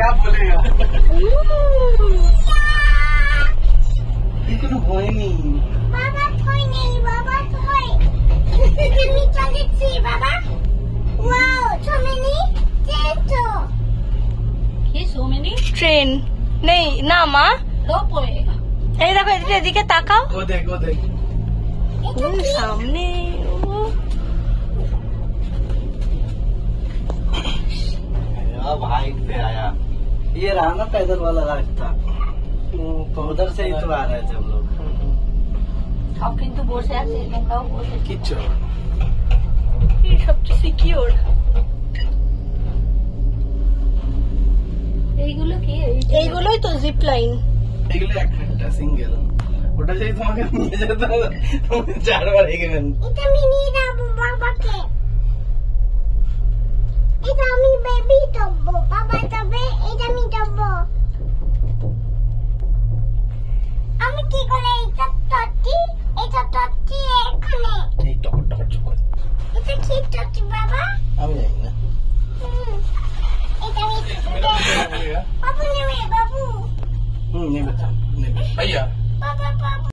क्या बोलेगा? কোনো ভয় নেই বাবা, ভয় নেই বাবা, ভয় আমি চলেছি বাবা। ওয়াও, so many ট্রেন নেই না মা, এই দেখো এদিকে তাকাও, ও দেখ সামনে। बाइक पे आया, ये रहा ना पैदल वाला रास्ता, तो उधर से ही तो आ रहे थे हम लोग। अब কিন্তু বসে আছে, তোমরাও বসে কিচ্ছু এই সবচেয়ে সিকিউর। এইগুলোই তো জিপ লাইন, এগুলো একটা সিঙ্গেল, ওটা যদি তোমাকে নিয়ে যেত তুমি 4 বার এগিয়ে। এটা আমি নিয়ে যাবো বাবাকে, এটা আমি বেবি দেবো, বাবা দেবে, এটা আমি দেবো।